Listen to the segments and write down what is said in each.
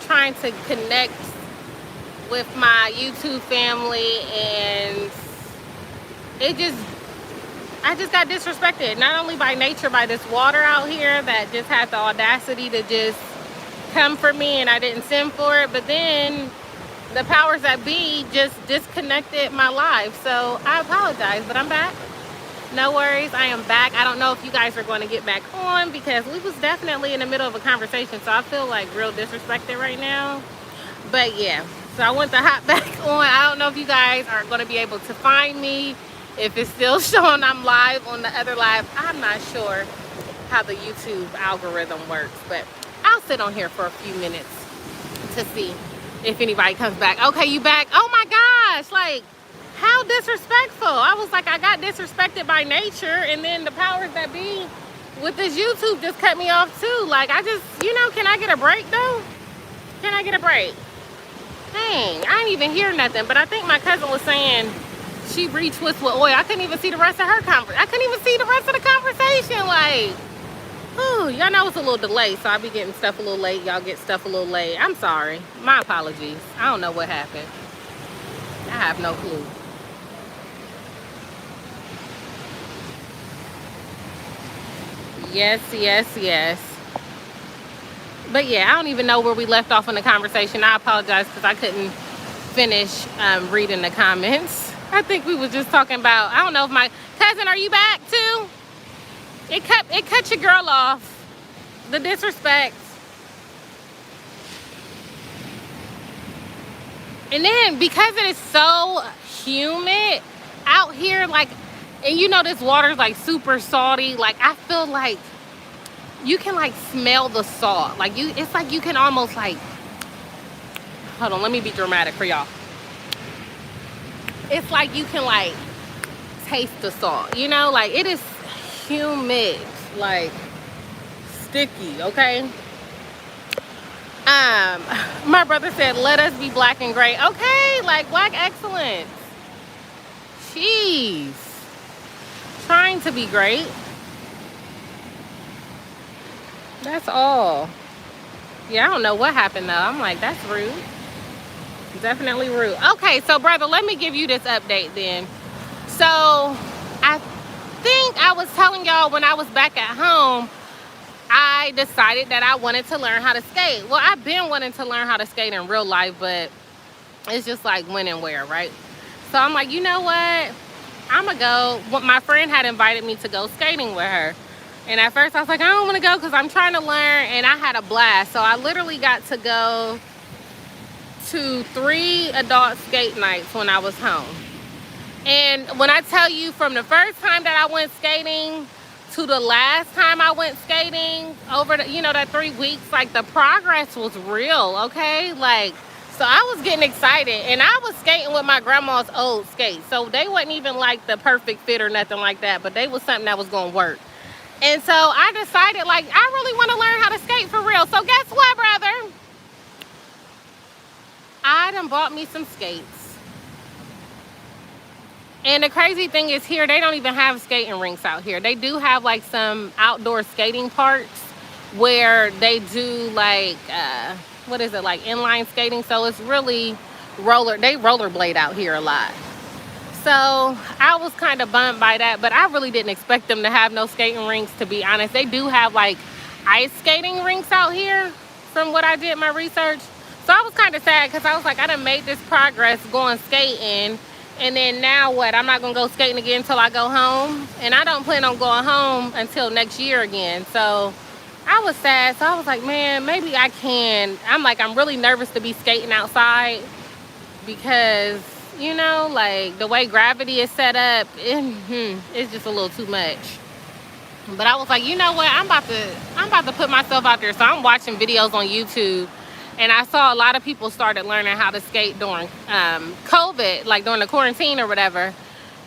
trying to connect with my YouTube family, and I just got disrespected, not only by nature, by this water out here that just had the audacity to just come for me, and I didn't send for it, but then the powers that be just disconnected my life. So I apologize, but I'm back. No worries, I am back. I don't know if you guys are going to get back on, because we was definitely in the middle of a conversation, so I feel like real disrespected right now. But yeah, so I want to hop back on. I don't know if you guys are going to be able to find me, if it's still showing I'm live on the other live. I'm not sure how the YouTube algorithm works, but I'll sit on here for a few minutes to see if anybody comes back. Okay, you back? Oh my gosh, like, how disrespectful. I was like, I got disrespected by nature, and then the powers that be with this YouTube just cut me off too. Like, I just, can I get a break though? Can I get a break? Dang, I didn't even hear nothing, but I think my cousin was saying she retwists with oil. I couldn't even see the rest of her conversation. I couldn't even see the rest of the conversation. Like, y'all know it's a little delay, so I be getting stuff a little late. Y'all get stuff a little late. I'm sorry. My apologies. I don't know what happened. I have no clue. Yes. But yeah, I don't even know where we left off in the conversation. I apologize because I couldn't finish reading the comments. I think we was just talking about, I don't know if my cousin, are you back too? It cut your girl off. The disrespect. And then because it is so humid out here, like, and this water's like super salty, like I feel like you can like smell the salt. Like it's like you can almost like, hold on, let me be dramatic for y'all. It's like you can like taste the salt, like it is humid, like sticky, okay? My brother said, let us be black and gray. Okay, like black excellence. Jeez. Trying to be great. That's all. Yeah, I don't know what happened though. I'm like, that's rude. Definitely rude. Okay, so brother, let me give you this update then. So I think I was telling y'all when I was back at home, I decided that I wanted to learn how to skate. Well, I've been wanting to learn how to skate in real life, but it's just like when and where, right? So I'm like, you know what? I'm gonna go. Well, my friend had invited me to go skating with her. And at first I was like, I don't want to go because I'm trying to learn, and I had a blast. So I literally got to go to 3 adult skate nights when I was home. And when I tell you, from the first time that I went skating to the last time I went skating, over the, that 3 weeks, like the progress was real, okay? Like, so I was getting excited, and I was skating with my grandma's old skates. So they wasn't even like the perfect fit or nothing like that, but they was something that was gonna work. And so I decided, like, I really want to learn how to skate for real. So guess what, brother? I done bought me some skates. And the crazy thing is, here they don't even have skating rinks out here. They do have like some outdoor skating parks where they do like what is it, like inline skating. So it's really they rollerblade out here a lot. So I was kind of bummed by that, but I really didn't expect them to have no skating rinks, to be honest. They do have like ice skating rinks out here from what I did my research. So I was kind of sad because I was like, I done made this progress going skating, and then now what? I'm not gonna go skating again until I go home, and I don't plan on going home until next year again. So I was sad. So I was like, man, maybe I can. I'm really nervous to be skating outside because, like the way gravity is set up, it's just a little too much. But I was like, you know what? I'm about to put myself out there. So I'm watching videos on YouTube. And I saw a lot of people started learning how to skate during COVID, like during the quarantine or whatever.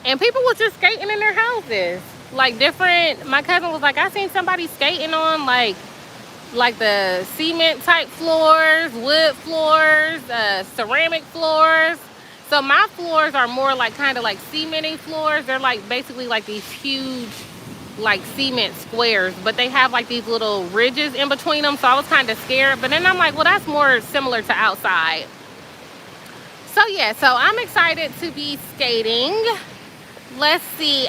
And people was just skating in their houses. Like my cousin was like, I seen somebody skating on like the cement type floors, wood floors, ceramic floors. So my floors are more like kind of like cementing floors. They're like basically like these huge like cement squares, but they have like these little ridges in between them, so I was kind of scared. But then I'm like, well, that's more similar to outside. So yeah, so I'm excited to be skating. Let's see.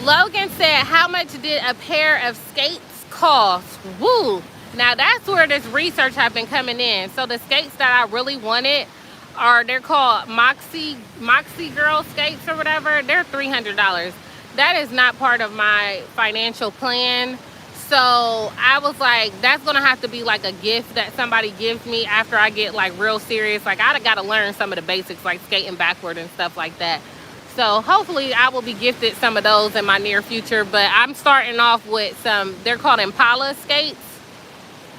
Logan said, how much did a pair of skates cost? Woo! Now that's where this research have been coming in. So the skates that I really wanted they're called Moxie Girl skates or whatever. They're $300. That is not part of my financial plan. So I was like, that's gonna have to be like a gift that somebody gives me after I get like real serious. Like I gotta learn some of the basics, like skating backward and stuff like that. So hopefully I will be gifted some of those in my near future. But I'm starting off with some, they're called Impala skates.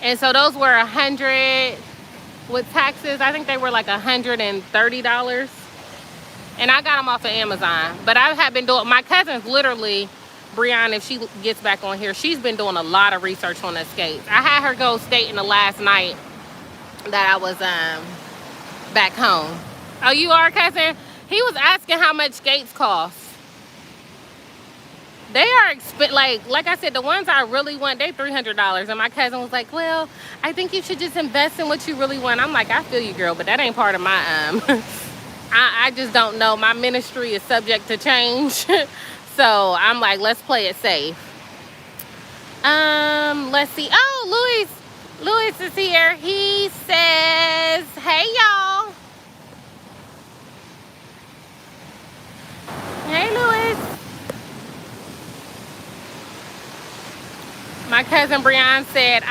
And so those were $100 with taxes. I think they were like $130. And I got them off of Amazon. But I have been doing, my cousin's literally, Brianna, if she gets back on here, she's been doing a lot of research on the skates. I had her go skating the last night that I was back home. Oh, you are, cousin? He was asking how much skates cost. They are like I said, the ones I really want, they $300. And my cousin was like, well, I think you should just invest in what you really want. I'm like, I feel you, girl, but that ain't part of my I just don't know. My ministry is subject to change. So I'm like, let's play it safe. Let's see. Oh, Louis is here. He says, hey y'all. Hey, Louis. My cousin Brianna said,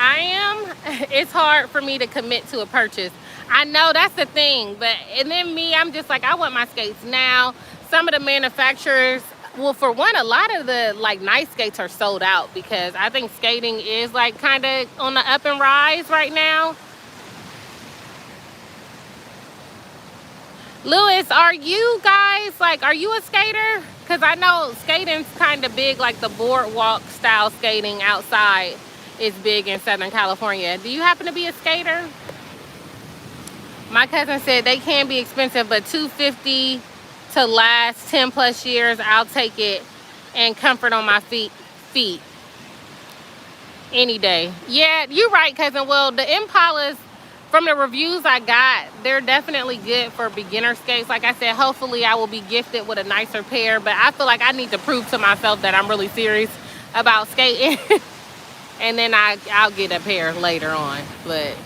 it's hard for me to commit to a purchase. I know, that's the thing. And then me, I'm just like, I want my skates now. Some of the manufacturers, well, for one, a lot of the like nice skates are sold out because I think skating is like kind of on the up and rise right now. Louis, are you guys, like, are you a skater? Because I know skating's kind of big, like the boardwalk style skating outside is big in Southern California. Do you happen to be a skater? My cousin said they can be expensive, but $250 to last 10 plus years, I'll take it, and comfort on my feet any day. Yeah, you're right, cousin. Well, the Impalas, from the reviews I got, they're definitely good for beginner skates. Like I said, hopefully I will be gifted with a nicer pair, but I feel like I need to prove to myself that I'm really serious about skating. And then I'll get a pair later on. But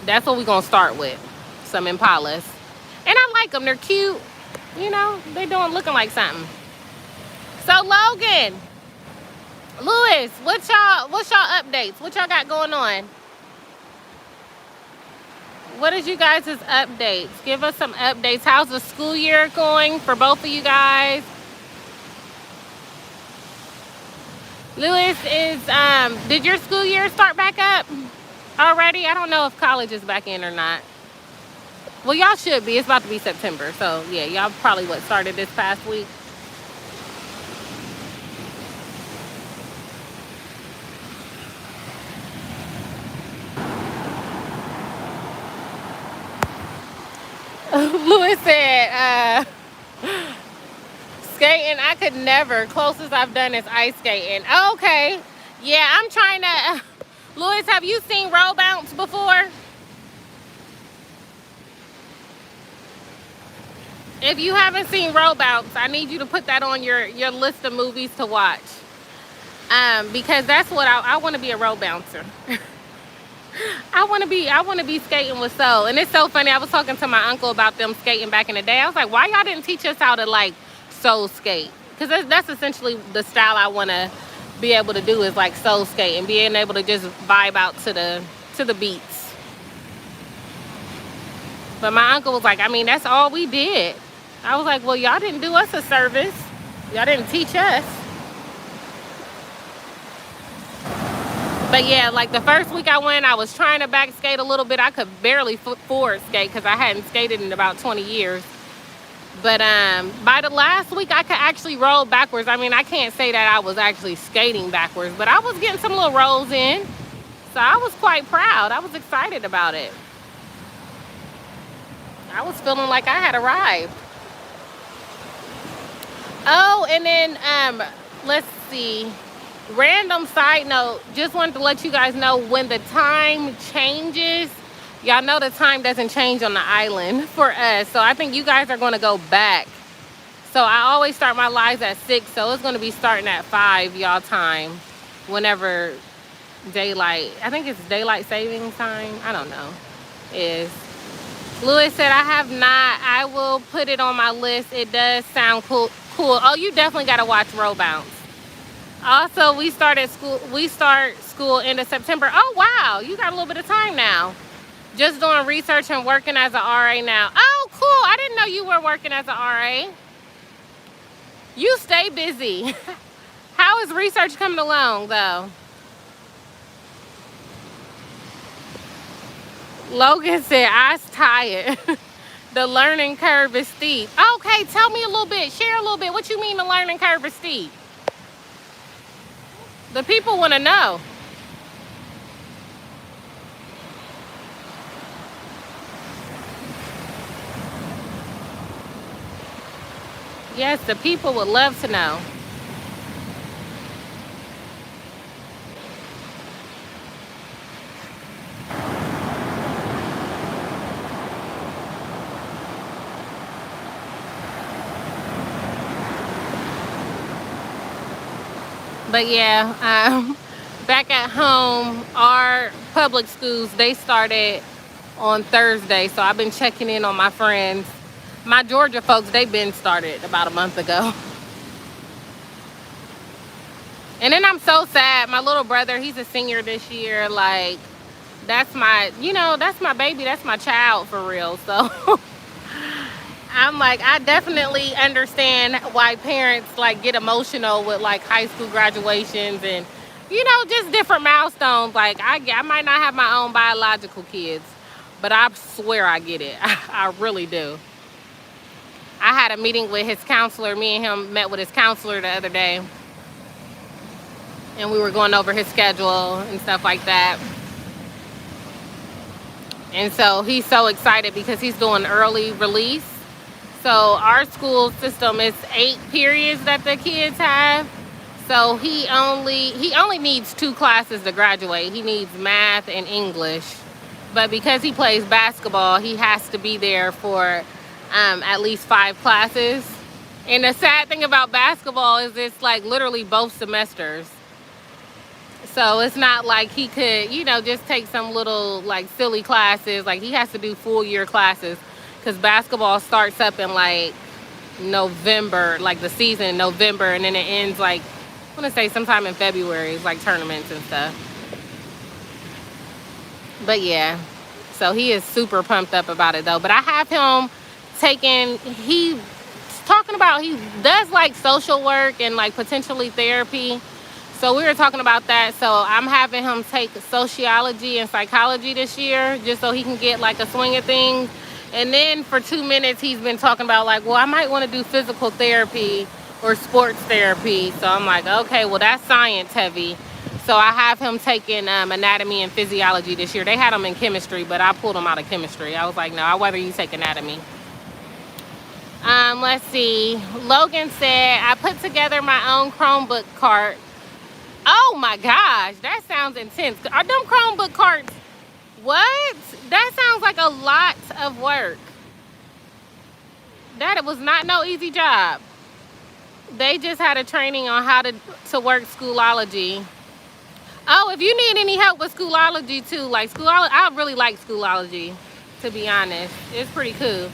that's what we're going to start with, some Impalas. And I like them. They're cute. You know, they're looking like something. So Logan, Louis, what's y'all updates? What y'all got going on? What is you guys' updates? Give us some updates. How's the school year going for both of you guys? Louis, did your school year start back up already? I don't know if college is back in or not. Well, y'all should be. It's about to be September. So, yeah, y'all probably started this past week. Louis said, skating, I could never. Closest I've done is ice skating. Okay. Yeah, I'm trying to. Louis, have you seen roll bounce before? If you haven't seen roll bounce, I need you to put that on your list of movies to watch. Because that's what I want to be, a roll bouncer. I want to be skating with Soul. And it's so funny. I was talking to my uncle about them skating back in the day. I was like, why y'all didn't teach us how to like soul skate? Because that's essentially the style I want to be able to do, is like soul skate and being able to just vibe out to the beats. But my uncle was like, I mean, that's all we did. I was like, well, y'all didn't do us a service. Y'all didn't teach us. But yeah, like the first week I went, I was trying to back skate a little bit. I could barely forward skate because I hadn't skated in about 20 years. But by the last week, I could actually roll backwards. I mean, I can't say that I was actually skating backwards, but I was getting some little rolls in. So I was quite proud. I was excited about it. I was feeling like I had arrived. Oh, and then let's see. Random side note, just wanted to let you guys know when the time changes. Y'all know the time doesn't change on the island for us. So I think you guys are going to go back. So I always start my lives at 6. So it's going to be starting at 5 y'all time. Whenever daylight, I think it's daylight savings time. I don't know. Is. Lewis said, I have not. I will put it on my list. It does sound cool. Oh, you definitely got to watch Row Bounce. Also, we start school end of September. Oh, wow. You got a little bit of time now. Just doing research and working as an RA now. Oh, cool. I didn't know you were working as an RA. You stay busy. How is research coming along, though? Logan said, I'm tired. The learning curve is steep. Okay, tell me a little bit. Share a little bit. What you mean the learning curve is steep? The people want to know. Yes, the people would love to know. But yeah, back at home, our public schools, they started on Thursday. So I've been checking in on my friends. My Georgia folks, they've been started about a month ago. And then I'm so sad. My little brother, he's a senior this year. Like, that's my, that's my baby. That's my child for real. So I'm like, I definitely understand why parents like get emotional with like high school graduations and, just different milestones. Like I might not have my own biological kids, but I swear I get it. I really do. I had a meeting with his counselor. Me and him met with his counselor the other day. And we were going over his schedule and stuff like that. And so he's so excited because he's doing early release. So our school system is 8 periods that the kids have. So he only needs 2 classes to graduate. He needs math and English. But because he plays basketball, he has to be there for at least 5 classes. And the sad thing about basketball is it's like literally both semesters. So it's not like he could, just take some little like silly classes. Like he has to do full year classes. Because basketball starts up in like November, like the season in November, and then it ends like, I want to say sometime in February. It's like tournaments and stuff. But yeah, so he is super pumped up about it though. But I have him he's talking about, he does like social work and like potentially therapy. So we were talking about that. So I'm having him take sociology and psychology this year just so he can get like a swing of things. And then for 2 minutes, he's been talking about like, well, I might want to do physical therapy or sports therapy. So I'm like, okay, well, that's science heavy. So I have him taking anatomy and physiology this year. They had him in chemistry, but I pulled him out of chemistry. I was like, no, I'd rather you take anatomy. Let's see. Logan said, I put together my own Chromebook cart. Oh my gosh, that sounds intense. Are them Chromebook carts? What? That sounds like a lot of work. That was not no easy job. They just had a training on how to work Schoolology. Oh, if you need any help with Schoolology too, like Schoolology, I really like Schoolology, to be honest. It's pretty cool.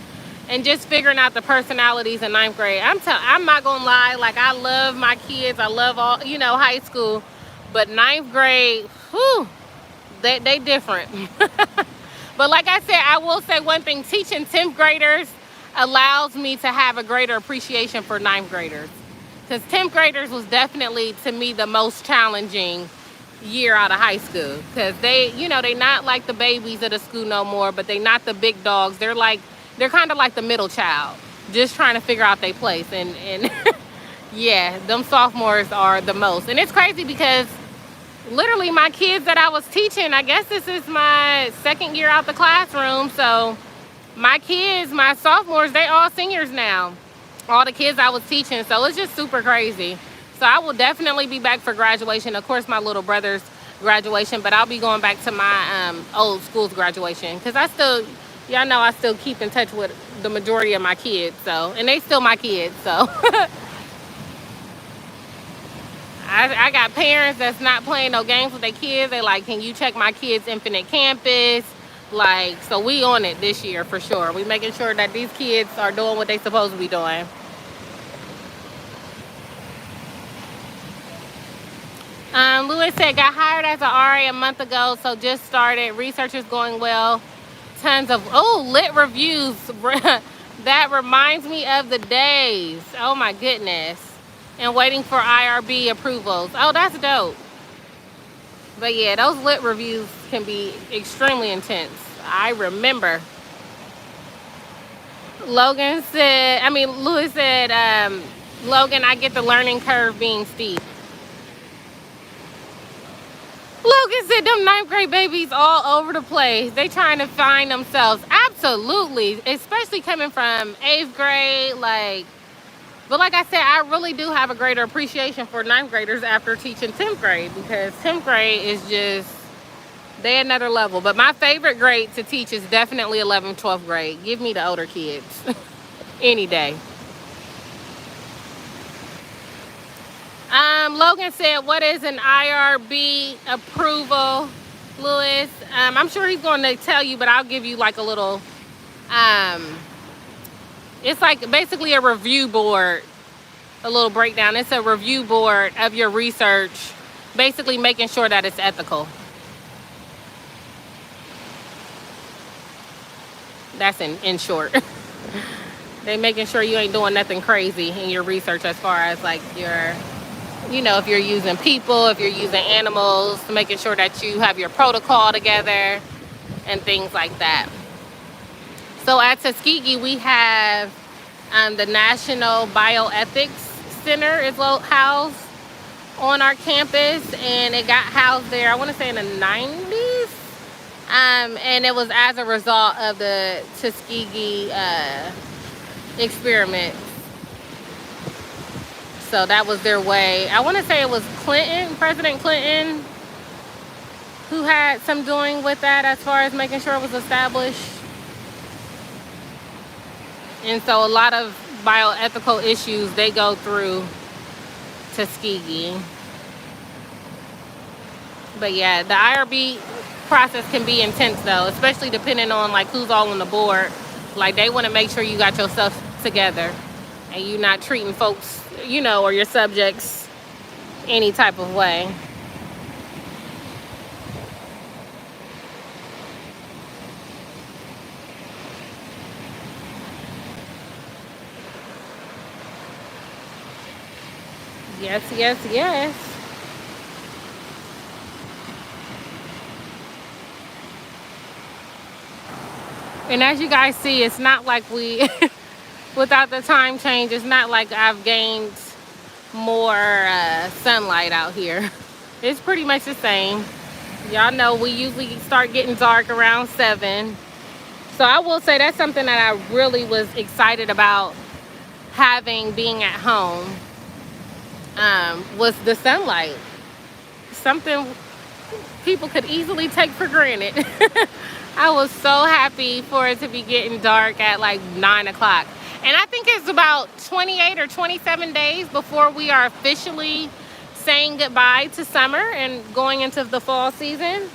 And just figuring out the personalities in 9th grade. I'm not gonna lie, like I love my kids. I love all, high school. But 9th grade, whew, they different. But like I said, I will say one thing, teaching 10th graders allows me to have a greater appreciation for 9th graders. Because 10th graders was definitely, to me, the most challenging year out of high school. Because they not like the babies of the school no more, but they not the big dogs. They're kind of like the middle child, just trying to figure out their place. And yeah, them sophomores are the most. And it's crazy because literally my kids that I was teaching, I guess this is my 2nd year out the classroom. So my kids, my sophomores, they all seniors now. All the kids I was teaching. So it's just super crazy. So I will definitely be back for graduation. Of course, my little brother's graduation, but I'll be going back to my old school's graduation, because y'all know I still keep in touch with the majority of my kids. So, and they still my kids. So I got parents that's not playing no games with their kids. They like, can you check my kids' Infinite Campus? Like, so we on it this year for sure. We making sure that these kids are doing what they supposed to be doing. Lewis said, got hired as an RA a month ago, so just started. Research is going well. Tons of, lit reviews. That reminds me of the days. Oh my goodness. And waiting for IRB approvals. Oh, that's dope. But yeah, those lit reviews can be extremely intense. I remember. Lewis said, Logan, I get the learning curve being steep. Logan said, them 9th grade babies all over the place. They trying to find themselves. Absolutely. Especially coming from 8th grade. But like I said, I really do have a greater appreciation for 9th graders after teaching 10th grade, because 10th grade is just, they another level. But my favorite grade to teach is definitely 11th, 12th grade. Give me the older kids any day. Logan said, what is an IRB approval, Lewis? I'm sure he's going to tell you, but I'll give you like a little, it's like basically a review board, a little breakdown. It's a review board of your research, basically making sure that it's ethical. That's in short. They making sure you ain't doing nothing crazy in your research as far as like your, if you're using people, if you're using animals, making sure that you have your protocol together and things like that. So at Tuskegee, we have the National Bioethics Center is housed on our campus, and it got housed there, I want to say in the 90s. And it was as a result of the Tuskegee experiment. So that was their way. I want to say it was President Clinton, who had some doing with that as far as making sure it was established. And so a lot of bioethical issues, they go through Tuskegee. But yeah, the IRB process can be intense though, especially depending on like who's all on the board. Like they want to make sure you got yourself together and you not treating folks, or your subjects any type of way. Yes, yes, yes. And as you guys see, it's not like without the time change, it's not like I've gained more sunlight out here. It's pretty much the same. Y'all know we usually start getting dark around 7. So I will say that's something that I really was excited about being at home, was the sunlight. Something people could easily take for granted. I was so happy for it to be getting dark at like 9 o'clock. And I think it's about 28 or 27 days before we are officially saying goodbye to summer and going into the fall season.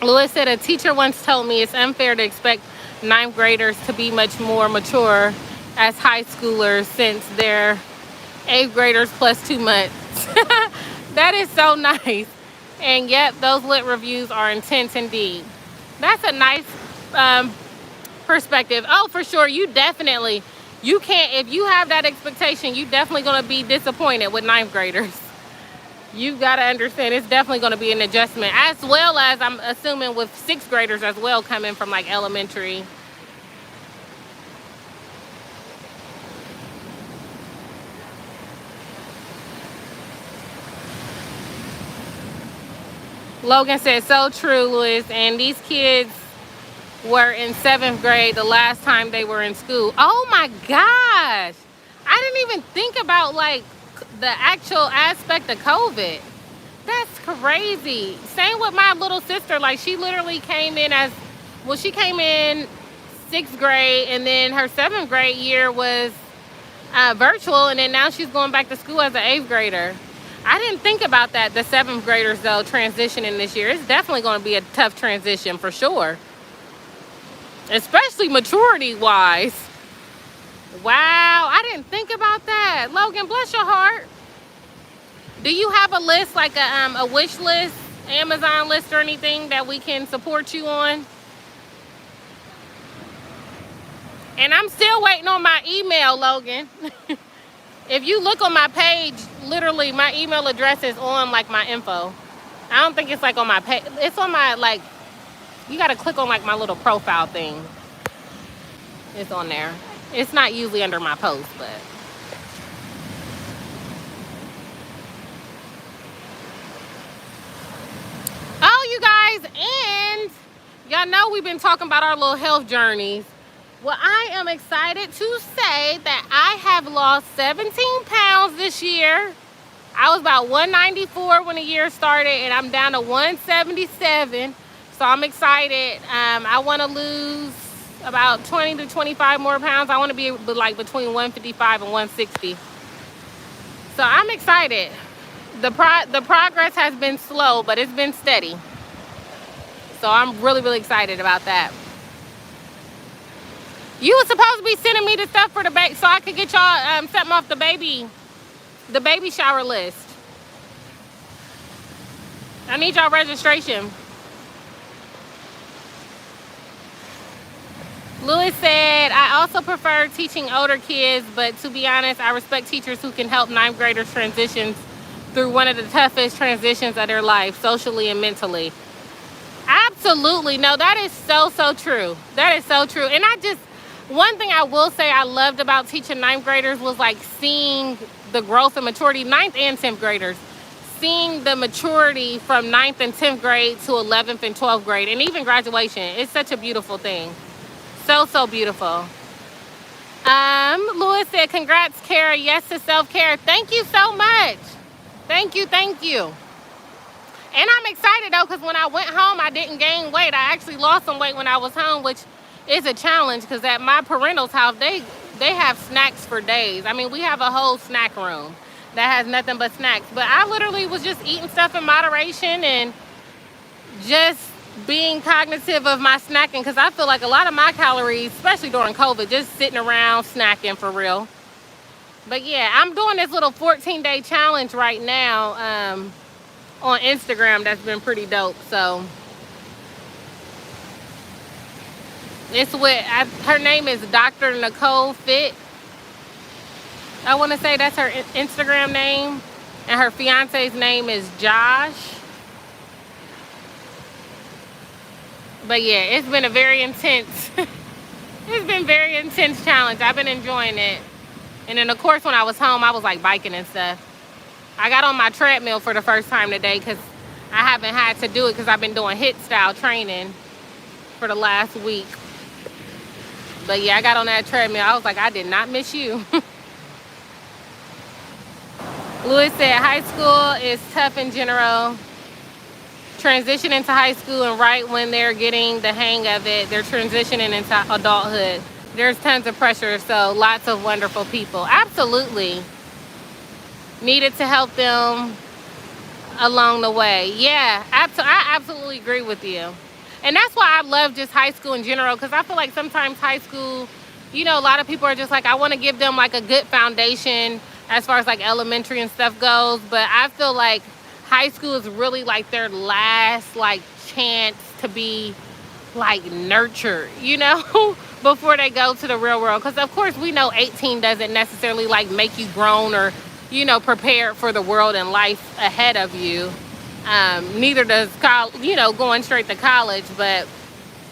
Lewis said, a teacher once told me it's unfair to expect 9th graders to be much more mature as high schoolers since they're 8th graders plus 2 months. That is so nice. And yep, those lit reviews are intense indeed. That's a nice perspective. Oh, for sure. You can't, if you have that expectation, you definitely going to be disappointed with 9th graders. You got to understand it's definitely going to be an adjustment, as well as I'm assuming with 6th graders as well, coming from like elementary. Logan said, so true, Louis. And these kids were in 7th grade the last time they were in school. Oh my gosh. I didn't even think about like the actual aspect of COVID. That's crazy. Same with my little sister. Like she literally came in as, well, she came in 6th grade, and then her 7th grade year was virtual, and then now she's going back to school as an 8th grader. I didn't think about that, the 7th graders though transitioning this year. It's definitely going to be a tough transition for sure, especially maturity wise. Wow, I didn't think about that. Logan, bless your heart. Do you have a list, like a wish list, Amazon list or anything that we can support you on? And I'm still waiting on my email, Logan. If you look on my page, literally my email address is on like my info. I don't think it's like on my page. It's on my, like, you gotta click on like my little profile thing. It's on there. It's not usually under my post, but. Oh, you guys, and y'all know we've been talking about our little health journeys. Well, I am excited to say that I have lost 17 pounds this year. I was about 194 when the year started, and I'm down to 177. So I'm excited. I want to lose about 20 to 25 more pounds. I want to be like between 155 and 160. So I'm excited. The progress has been slow, but it's been steady. So I'm really, really excited about that. You were supposed to be sending me the stuff for the baby so I could get y'all something off the baby shower list. I need y'all registration. Louis said, I also prefer teaching older kids, but to be honest, I respect teachers who can help 9th graders transition through one of the toughest transitions of their life, socially and mentally. Absolutely. No, that is so, so true. That is so true. And one thing I will say I loved about teaching 9th graders was like seeing the growth and maturity, 9th and 10th graders, seeing the maturity from 9th and 10th grade to 11th and 12th grade, and even graduation. It's such a beautiful thing. So, so beautiful. Louis said, congrats, Kara. Yes to self-care. Thank you so much. Thank you, thank you. And I'm excited though, because when I went home, I didn't gain weight. I actually lost some weight when I was home, which is a challenge because at my parental's house, they have snacks for days. I mean, we have a whole snack room that has nothing but snacks. But I literally was just eating stuff in moderation and just being cognitive of my snacking, because I feel like a lot of my calories, especially during COVID, just sitting around snacking for real. But yeah, I'm doing this little 14-day challenge right now on Instagram that's been pretty dope. So it's with, her name is Dr. Nicole Fit. I want to say that's her Instagram name. And her fiance's name is Josh. But yeah, it's been a very intense, challenge. I've been enjoying it. And then of course when I was home, I was like biking and stuff. I got on my treadmill for the first time today because I haven't had to do it because I've been doing HIIT style training for the last week. But yeah, I got on that treadmill. I was like, I did not miss you. Louis said, high school is tough in general. Transition into high school, and right when they're getting the hang of it, they're transitioning into adulthood. There's tons of pressure, so lots of wonderful people. Absolutely. Needed to help them along the way. Yeah, I absolutely agree with you. And that's why I love just high school in general, because I feel like sometimes high school, you know, a lot of people are just like, I want to give them like a good foundation as far as like elementary and stuff goes. But I feel like high school is really like their last like chance to be like nurtured, you know, before they go to the real world. Because of course we know 18 doesn't necessarily like make you grown or, you know, prepared for the world and life ahead of you. Neither does going straight to college. But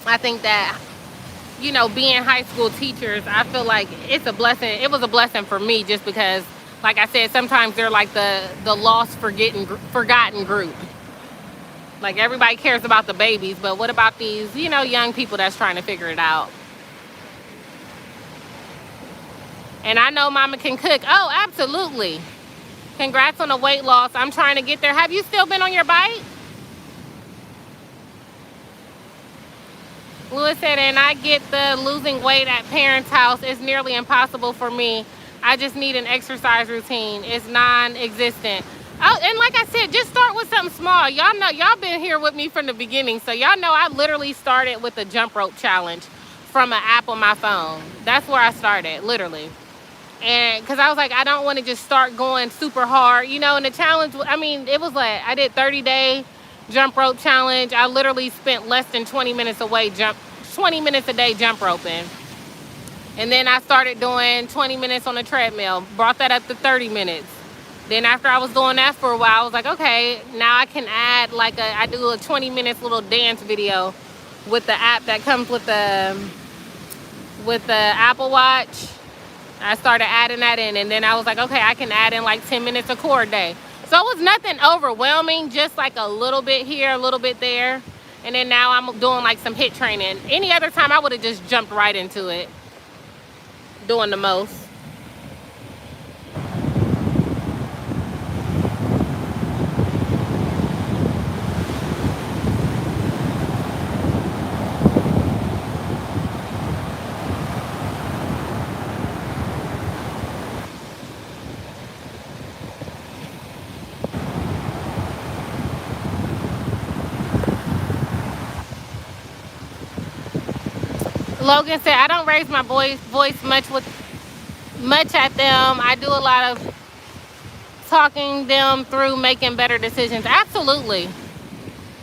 I think that, you know, being high school teachers, I feel like it's a blessing. It was a blessing for me just because, like I said, sometimes they're like the lost, forgotten group. Like, everybody cares about the babies, but what about these, you know, young people that's trying to figure it out? And I know mama can cook. Oh, absolutely. Congrats on the weight loss. I'm trying to get there. Have you still been on your bike? Lewis said, and I get the losing weight at parents' house. It's nearly impossible for me. I just need an exercise routine. It's non-existent. Oh, and like I said, just start with something small. Y'all know, y'all been here with me from the beginning, so y'all know I literally started with a jump rope challenge from an app on my phone. That's where I started, literally. And because I was like, I don't want to just start going super hard, you know. And the challenge, I mean, it was like, I did 30-day jump rope challenge. I literally spent less than 20 minutes a day jump roping. And then I started doing 20 minutes on the treadmill, brought that up to 30 minutes. Then after I was doing that for a while, I was like, okay, now I can add like I do a 20 minutes little dance video with the app that comes with the Apple Watch. I started adding that in, and then I was like, okay, I can add in like 10 minutes a core day. So it was nothing overwhelming, just like a little bit here, a little bit there. And then now I'm doing like some HIIT training. Any other time I would have just jumped right into it, doing the most. Logan said, I don't raise my voice much at them. I do a lot of talking them through making better decisions. Absolutely.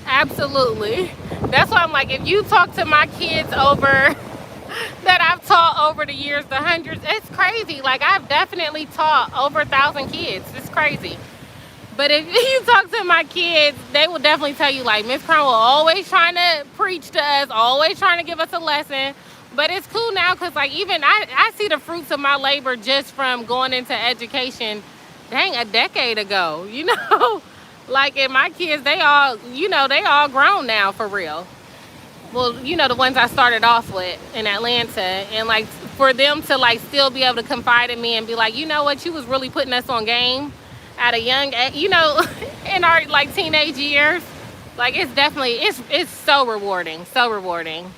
Absolutely. That's why I'm like, if you talk to my kids over that I've taught over the years, the hundreds, it's crazy. Like, I've definitely taught over 1,000 kids. It's crazy. But if you talk to my kids, they will definitely tell you, like, Miss Cromwell always trying to preach to us, always trying to give us a lesson. But it's cool now because, like, even I see the fruits of my labor just from going into education, dang, a decade ago, you know? Like, and my kids, they all, you know, they all grown now for real. Well, you know, the ones I started off with in Atlanta. And, like, for them to, like, still be able to confide in me and be like, you know what, you was really putting us on game at a young age, you know, in our, like, teenage years. Like, it's definitely, it's so rewarding, so rewarding.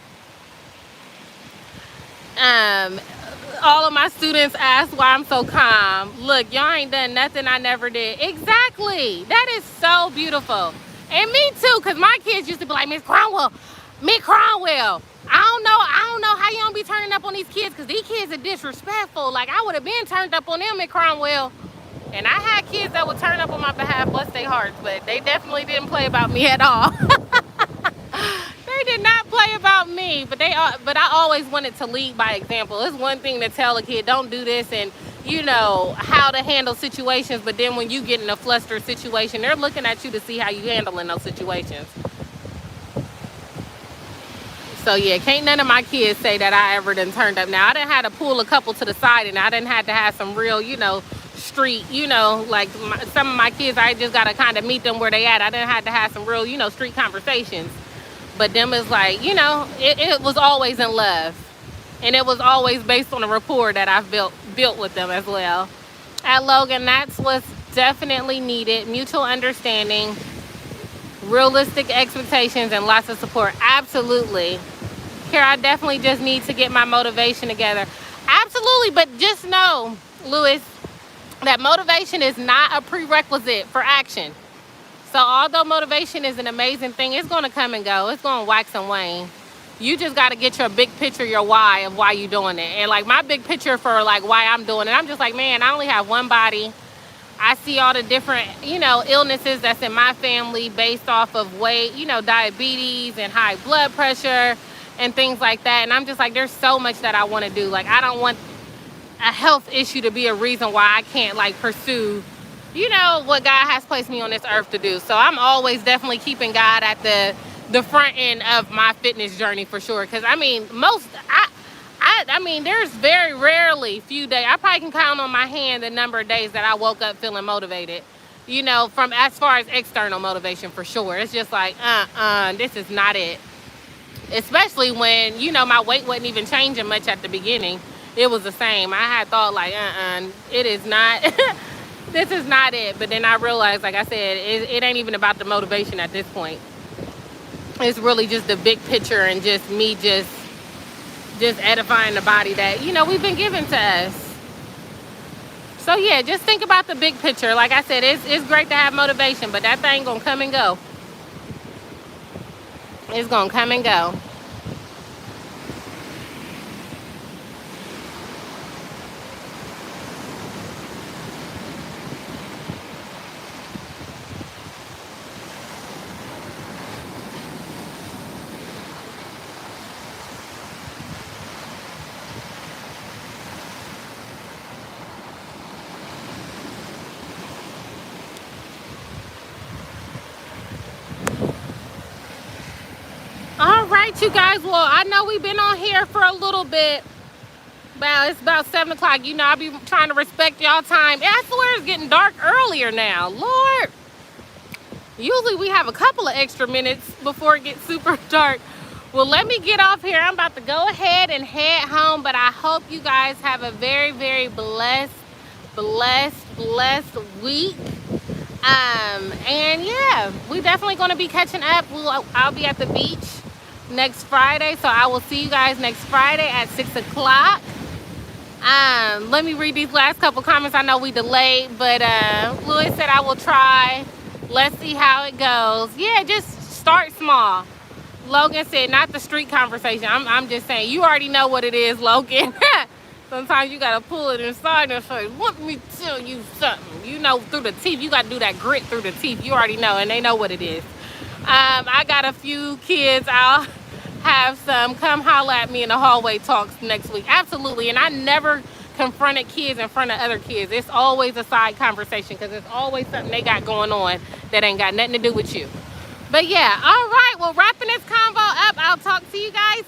All of my students ask why I'm so calm. Look, y'all ain't done nothing I never did. Exactly. That is so beautiful. And me too, because my kids used to be like, Miss Cromwell, I don't know how you don't be turning up on these kids, because these kids are disrespectful. Like, I would have been turned up on them at Cromwell. And I had kids that would turn up on my behalf, bless their hearts, but they definitely didn't play about me at all. They did not play about me, but I always wanted to lead by example. It's one thing to tell a kid, don't do this, and you know how to handle situations, but then when you get in a flustered situation, they're looking at you to see how you handle in those situations. So yeah, can't none of my kids say that I ever done turned up. Now, I done had to pull a couple to the side, and I done had to have some real, you know, street, you know, like some of my kids, I just gotta kind of meet them where they at. I done had to have some real, you know, street conversations. But them is like, you know, it was always in love. And it was always based on a rapport that I've built with them as well. At Logan, that's what's definitely needed. Mutual understanding, realistic expectations, and lots of support. Absolutely. Kara, I definitely just need to get my motivation together. Absolutely, but just know, Lewis, that motivation is not a prerequisite for action. So although motivation is an amazing thing, it's going to come and go. It's going to wax and wane. You just got to get your big picture, your why of why you're doing it. And like my big picture for like why I'm doing it, I'm just like, man, I only have one body. I see all the different, you know, illnesses that's in my family based off of weight, you know, diabetes and high blood pressure and things like that. And I'm just like, there's so much that I want to do. Like, I don't want a health issue to be a reason why I can't like pursue, you know, what God has placed me on this earth to do. So I'm always definitely keeping God at the front end of my fitness journey for sure. Because I mean, I mean, there's very rarely few days. I probably can count on my hand the number of days that I woke up feeling motivated. you know, from as far as external motivation for sure. It's just like, this is not it. Especially when, you know, my weight wasn't even changing much at the beginning. It was the same. I had thought like, it is not, this is not it. But then I realized, like I said, it ain't even about the motivation at this point. It's really just the big picture and just me just edifying the body that, you know, we've been given to us. So yeah, just think about the big picture. Like I said, it's great to have motivation, but that thing gonna come and go. It's gonna come and go. All right, you guys. Well, I know we've been on here for a little bit. Well, it's about 7 o'clock. You know, I'll be trying to respect y'all time. I swear it's getting dark earlier now. Lord. Usually we have a couple of extra minutes before it gets super dark. Well, let me get off here. I'm about to go ahead and head home. But I hope you guys have a very, very blessed week. And yeah, we definitely going to be catching up. I'll be at the beach next Friday, so I will see you guys next Friday at 6 o'clock. Let me read these last couple comments. I know we delayed, but Louis said I will try. Let's see how it goes. Yeah, just start small. Logan said not the street conversation. I'm just saying, you already know what it is, Logan. Sometimes you gotta pull it inside and say, let me tell you something. You know, through the teeth. You gotta do that grit through the teeth. You already know, and they know what it is. I got a few kids. I'll have some come holla at me in the hallway talks next week. Absolutely. And I never confronted kids in front of other kids. It's always a side conversation because it's always something they got going on that ain't got nothing to do with you. But yeah, all right. Well, wrapping this convo up, I'll talk to you guys